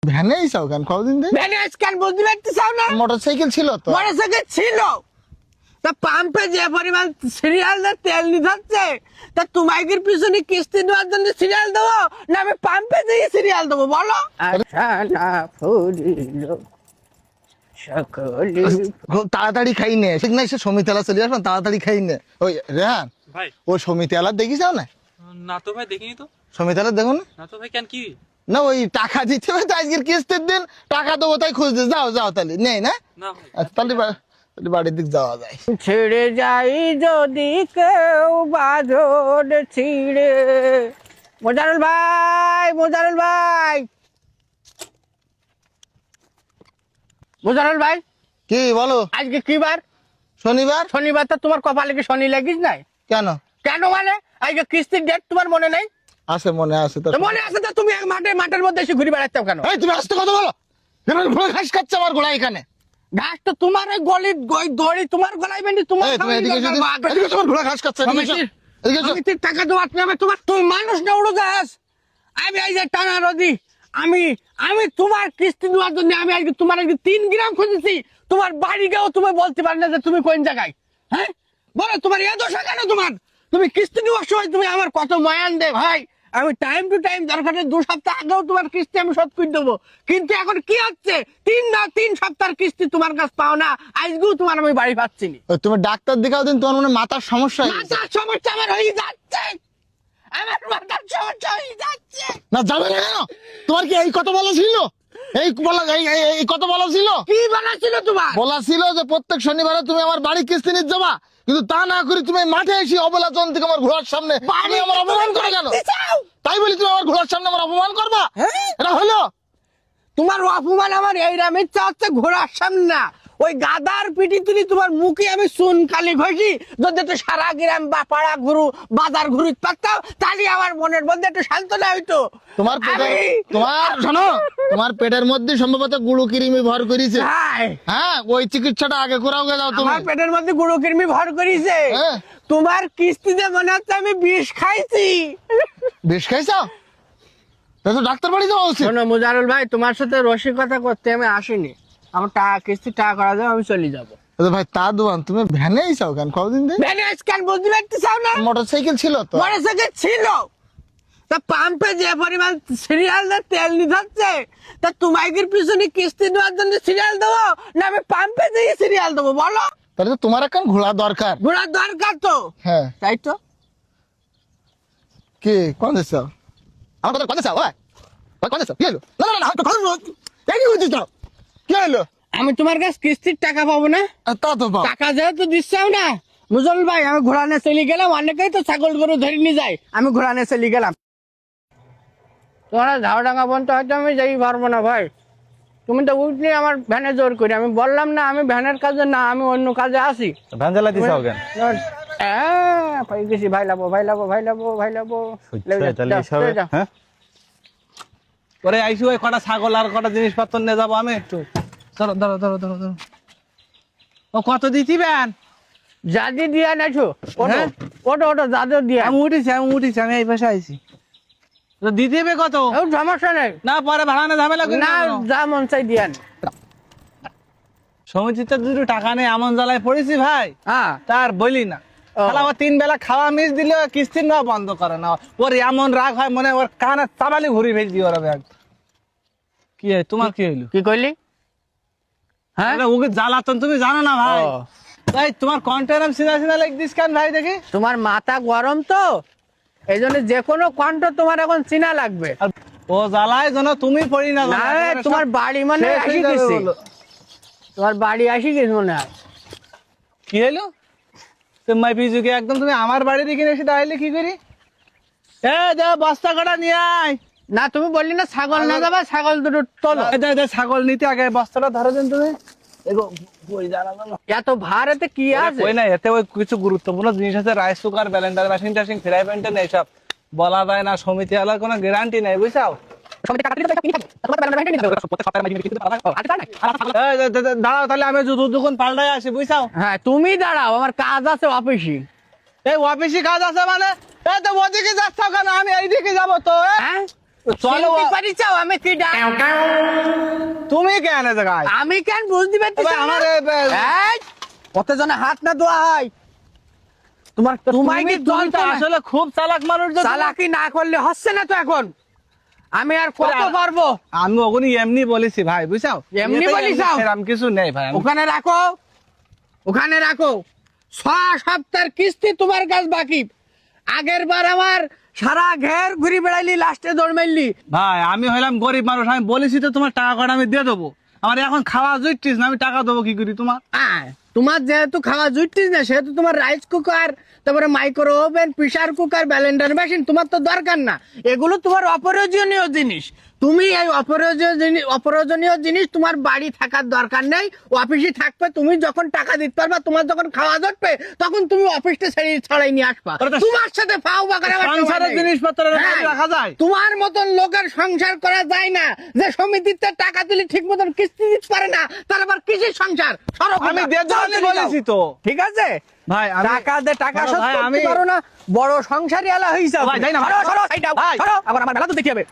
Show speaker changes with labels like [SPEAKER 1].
[SPEAKER 1] ভ্যানে আইসাও কেন কদিন ধরে?
[SPEAKER 2] ভ্যানে আজকাল বুঝতে পারতেছাও না?
[SPEAKER 1] মোটরসাইকেল ছিল তো।
[SPEAKER 2] মোটরসাইকেল ছিল তা পাম্পে যে পরিমাণ সিরিয়াল তেল নিতে হচ্ছে তা তোমাদের পিছনে কিস্তি নেওয়ার জন্য সিরিয়াল দেবো না আমি পাম্পে যেয়ে সিরিয়াল দেবো বলো? আশা না ফুরিল সকলে
[SPEAKER 1] তাড়াতাড়ি খাই নে, ঠিক না? সে সমিতালা চলে আসবেন, তাড়াতাড়ি খাই নে। ওই রেহান
[SPEAKER 3] ভাই
[SPEAKER 1] ও সমিতালা দেখি যাও না?
[SPEAKER 3] না তো ভাই দেখিনি তো।
[SPEAKER 1] সমিতালা দেখো না?
[SPEAKER 3] না তো ভাই কেন কি?
[SPEAKER 1] না ওই টাকা দিতে হবে তো, আজকের কিস্তির দিন টাকা দেবো তাই খুঁজতে যাও যাও তাহলে নেই না?
[SPEAKER 3] না ভাই
[SPEAKER 1] আচ্ছা, তাহলে বাড়ির দিক যাওয়া যায়।
[SPEAKER 2] ছেড়ে যাই যদি কেউ বাঁধন ছিঁড়ে। মোজারুল ভাই, মোজারুল ভাই, মোজারুল ভাই,
[SPEAKER 1] কি বলো?
[SPEAKER 2] আজকে কি বার?
[SPEAKER 1] শনিবার।
[SPEAKER 2] শনিবার। তো তোমার কপালে কি শনি লাগিস নাই?
[SPEAKER 1] কেন?
[SPEAKER 2] কেন মানে আজকে কিস্তির ডেট তোমার মনে নেই?
[SPEAKER 1] আছে, মনে আছে তো।
[SPEAKER 2] তো মনে আছে তো তুমি এক মাঠের মধ্যে এসে ঘুরে বেড়াচ্ছ কেন?
[SPEAKER 1] এই তুমি আসতে কথা বলো, এবার ঘোড়া ঘাস খাচ্ছে আমার ঘোড়া এখানে।
[SPEAKER 2] ঘাস তো তোমার ওই দড়ি তোমার গলায় বেঁধে তোমার
[SPEAKER 1] এই তুমি এদিকে এসো, এদিকে এসো, আমার ঘোড়া ঘাস খাচ্ছে, এদিকে এসো, এদিকে এসো।
[SPEAKER 2] সমিতির টাকা দেওয়ার নামে তোমার তুমি মানুষ না উড়ো যাস। আমি এই যে টানা রদি আমি তোমার কিস্তি নেওয়ার জন্য আমি আজকে তোমার আজকে 3 গ্রাম খুঁজেছি। তোমার বাড়ি গেও তুমি বলতে পার না যে তুমি কোন জায়গায়। হ্যাঁ বলো তোমার এ দশা কেন? তোমার তুমি কিস্তি নেওয়ার সময় তুমি আমার কত ময়ান দে ভাই। আমি টাইম টু টাইম দরকার 2 সপ্তাহ আগেও তোমার কিস্তি আমি শোধ করে দেবো, কিন্তু এখন কি হচ্ছে 3 সপ্তাহের কিস্তি তোমার কাছে পাও না, আজকেও তোমার আমি বাড়ি পাচ্ছি না।
[SPEAKER 1] ওই তুমি ডাক্তার দেখাও দিন, তোমার মনে হয় মাথার সমস্যা হয়ে গেছে।
[SPEAKER 2] মাথার সমস্যা আমার হয়ে যাচ্ছে, আমার মাথার সমস্যা হয়ে যাচ্ছে।
[SPEAKER 1] না যাবে না কেন? তোমার কি এই কথা বলা ছিল? এই কথা বলা ছিল?
[SPEAKER 2] কি বানাচ্ছিল তোমার?
[SPEAKER 1] বলা ছিল যে প্রত্যেক শনিবারে তুমি আমার বাড়ি কিস্তি নিতে যাবা, কিন্তু তা না করে তুমি মাঠে এসে অবলাচন থেকে আমার ঘোড়ার সামনে তুমি আমার অপমান করে কেন? তাই বলি তুমি আমার ঘোড়ার সামনে আমার অপমান করবা?
[SPEAKER 2] হ্যাঁ?
[SPEAKER 1] এটা হলো?
[SPEAKER 2] তোমার অপমান আমার এই রামের হচ্ছে ঘোড়ার সামনে না, ওই গাদার পিটি তুলি তোমার মুখে আমি চুন কালি ঘষি। যদি একটু সারা গ্রাম বা পাড়া ঘুরু বাজার ঘুরু পারতাম তাহলে আমার মনের মধ্যে একটু সান্ত্বনা হইতো।
[SPEAKER 1] তোমার পেটে তোমার শোনো, তোমার পেটের মধ্যে সম্ভবত গুঁড়ো কৃমি ভর করেছে। হ্যাঁ, ওই চিকিৎসাটা আগে করাও গে যাও তুমি।
[SPEAKER 2] আমার পেটের মধ্যে গুঁড়ো কৃমি ভর করেছে।
[SPEAKER 1] হ্যাঁ।
[SPEAKER 2] তোমার কিস্তিতে মনে হচ্ছে আমি বিষ খাইছি।
[SPEAKER 1] বেশ খাইছো? তাই তো ডাক্তার বাড়ি যাওয়া উচিত।
[SPEAKER 2] শোনো মুজারুল ভাই, তোমার সাথে রসিকতা করতে আমি আসিনি। আমার টাকা কিস্তি টাকা করা যাবে, আমি চলে যাবো।
[SPEAKER 1] ভাই তা দোয়ান, তুমি ভ্যানে আইসাও কেন কদিন ধরে?
[SPEAKER 2] ভ্যানে আজকাল বুঝতে পারতেছাও না?
[SPEAKER 1] মোটরসাইকেল ছিল তো।
[SPEAKER 2] মোটরসাইকেল ছিল তা পাম্পে যে পরিমাণ সিরিয়াল তেল নিতে হচ্ছে তা তোমাদের পিছনে কিস্তি নেওয়ার জন্য সিরিয়াল দেবো না আমি পাম্পে যেয়ে সিরিয়াল দেবো বলো?
[SPEAKER 1] তাহলে তো তোমার এখন ঘোড়া দরকার।
[SPEAKER 2] ঘোরার দরকার তো।
[SPEAKER 1] হ্যাঁ,
[SPEAKER 2] তাই তো।
[SPEAKER 1] কি কোন দেশ? আমার কথা কোন দেশ? ওই কোন দেশ? কি হলো? না না না, এই কি হচ্ছে? কি হলো?
[SPEAKER 2] আমি তোমার কাছে কিস্তির টাকা পাবো না?
[SPEAKER 1] তা তো পাও।
[SPEAKER 2] টাকা যেহেতু দিচ্ছাও না মুজারুল ভাই, আমি ঘোড়া নিয়ে চলে গেলাম। অনেকেই তো ছাগল গরু ধরে নিয়ে যায়, আমি ঘোড়া নিয়ে চলে গেলাম। তোমার ঝাউডাঙ্গা পর্যন্ত হয়তো আমি যাই পারবো না ভাই। তুমি তো উঠলে আমার ভ্যানে জোর করি, আমি বললাম না আমি ভ্যানের কাজে না, আমি অন্য কাজে আছি।
[SPEAKER 4] ভ্যান চালাই দিছ কেন?
[SPEAKER 2] পাই গেছি, ভাই লাবো ভাই লাবো ভাই লাবো ভাই লাবো।
[SPEAKER 4] হ্যাঁ ওরে আইসি, ওই কটা ছাগল আর কটা জিনিসপত্র নিয়ে যাবো আমি একটু। ধরো ধরো ধরো ধরো ধরো। ও কত দিতিবেন?
[SPEAKER 2] জাদি দিয়া নাছো ওটো ওটো ওটো জাদু দিয়া।
[SPEAKER 4] আমি উঠেছি আমি এই পাশে আইছি। তো দিতে হবে কত?
[SPEAKER 2] সমস্যা নেই,
[SPEAKER 4] না পরে ভাড়া না ঝামেলা করি
[SPEAKER 2] না যা মন চাই দিয়ান।
[SPEAKER 4] সমিতিতে দুটো টাকা নেই, এমন জ্বালায় পড়েছি ভাই
[SPEAKER 2] হ্যাঁ
[SPEAKER 4] তার বলি না।
[SPEAKER 2] ও।
[SPEAKER 4] শালা ও 3 বেলা খাওয়া মিস দিলে কিস্তি নেওয়া বন্ধ করে না। ওর এমন রাগ হয় মনে হয় ওর কানে চাবালি ঘুরি ভেজি ওরা ব্যাগ। কি হয় তোমার? কি হইলো?
[SPEAKER 2] কি কইলি? হ্যাঁ
[SPEAKER 4] আরে ওকে জ্বালাতন তুমি জানো না ভাই।
[SPEAKER 2] ও।
[SPEAKER 4] তাই তোমার কন্টেনার সিনা লাইক দিস কেন ভাই দেখি?
[SPEAKER 2] তোমার মাথা গরম তো এই জন্য যে কোনো কণ্ঠ তোমার এখন চিনা লাগবে।
[SPEAKER 4] আর ও জ্বালায় যেন তুমি পড়ি না
[SPEAKER 2] না তোমার বাড়ি মানে আসি গেছে, তোমার বাড়ি আসি গেছে মনে হয়।
[SPEAKER 4] কি হলো? তোমার বিজুকে একদম তুমি আমার বাড়ি দিকে এসে দাঁড়াইলে কি করি? এ দে বস্তা কটা নিয়ে আয়।
[SPEAKER 2] না তুমি বললি না ছাগল না যাবা, ছাগল দুটো তোলো।
[SPEAKER 4] ছাগল নিতে আগে বস্তাটা ধরো দেন তুমি।
[SPEAKER 2] এত ভাড়াতে কি আছে?
[SPEAKER 4] ওই না এতে ওই কিছু গুরুত্বপূর্ণ জিনিস আছে, রাইস কুকার, ব্লেন্ডার মেশিন টেশিন, ফ্রাই প্যান ট্যান এইসব বলা যায় না। সমিতি আলার কোনো গ্যারান্টি নাই বুঝছাও। দাঁড়াও তাহলে আমি দুখন পাল্টাই আসি বুঝছাও।
[SPEAKER 2] হ্যাঁ তুমি দাঁড়াও, আমার কাজ আছে অফিসে।
[SPEAKER 4] এই অফিসে কাজ আছে মানে? এই তো ওদিকে যাচ্ছ কেন? আমি এইদিকে যাবো তো।
[SPEAKER 2] হ্যাঁ
[SPEAKER 4] চলো
[SPEAKER 2] চিনতে পারিছো আমি কি ডাক?
[SPEAKER 4] তুমি কেন জায়গায়
[SPEAKER 2] আমি কেন বুঝতে পারতেছি
[SPEAKER 4] এবার আমার
[SPEAKER 2] কত জনে হাত না দোয়া হয় তোমার তোমায় কি
[SPEAKER 4] তুমি তো
[SPEAKER 2] চলতে আসলে
[SPEAKER 4] আসলে খুব চালাক মানুষ যে তুমি।
[SPEAKER 2] চালাকি না করলে হচ্ছে না তো এখন আমি আর কত
[SPEAKER 4] আরে,
[SPEAKER 2] পারবো
[SPEAKER 4] আমি ওগুনি এমনি বলেছি ভাই বুঝছাও
[SPEAKER 2] এমনি বলিছাও?
[SPEAKER 4] এরকম কিছু নেই ভাই
[SPEAKER 2] ওখানে রাখো ওখানে রাখো 6 সপ্তাহের কিস্তি তোমার কাছ বাকি আগের বার আমার সারা ঘের ঘুরি বেড়াইলি লাস্টে দৌড় মারলি
[SPEAKER 4] ভাই আমি হইলাম গরিব মানুষ আমি বলেছি তো তোমার টাকা কটা আমি দিয়ে দেবো আমার এখন খাওয়া জুটছিস না আমি টাকা দেবো কি করি তোমার
[SPEAKER 2] তোমার যেহেতু খাওয়া জুটতিস না সেহেতু তোমার রাইস কুকার তারপরে micro oven pressure cooker blender machine তোমার তো দরকার না এগুলো তোমার অপ্রয়োজনীয় জিনিস তুমি এই অপ্রয়োজনীয় জিনিস তোমার বাড়ি থাকার দরকার নেই অফিসে থাকবে তুমি যখন টাকা দিতে পারবা তোমার যখন খাওয়া জুটবে তখন তুমি অফিসটা ছাড়াই নিয়ে আসবা
[SPEAKER 4] তাহলে তো
[SPEAKER 2] তোমার সাথে ফাও বাগার
[SPEAKER 4] সংসারের জিনিসপত্র রাখা যায়
[SPEAKER 2] তোমার মতন লোকের সংসার করা যায় না যে সমিতিতে টাকা দিলে ঠিক মতন কিস্তি দিতে পারে না তার আবার কিসের সংসার সরো
[SPEAKER 4] আমি
[SPEAKER 2] কোথা?
[SPEAKER 4] দেড়
[SPEAKER 2] যাও
[SPEAKER 4] জনই
[SPEAKER 2] চলে যাও।
[SPEAKER 4] বলেছি তো।
[SPEAKER 2] ঠিক আছে
[SPEAKER 4] ভাই আমি
[SPEAKER 2] টাকা দে টাকা
[SPEAKER 4] বড়
[SPEAKER 2] শোধ
[SPEAKER 4] ভাই,
[SPEAKER 2] করতে
[SPEAKER 4] আমি-
[SPEAKER 2] পারো না বড় সংসারী আলা হইছে
[SPEAKER 4] ভাই, যাই না,
[SPEAKER 2] সরো সরো সাইড
[SPEAKER 4] ভাই।
[SPEAKER 2] সরো আবার আমার বেলা তো দেখি হবে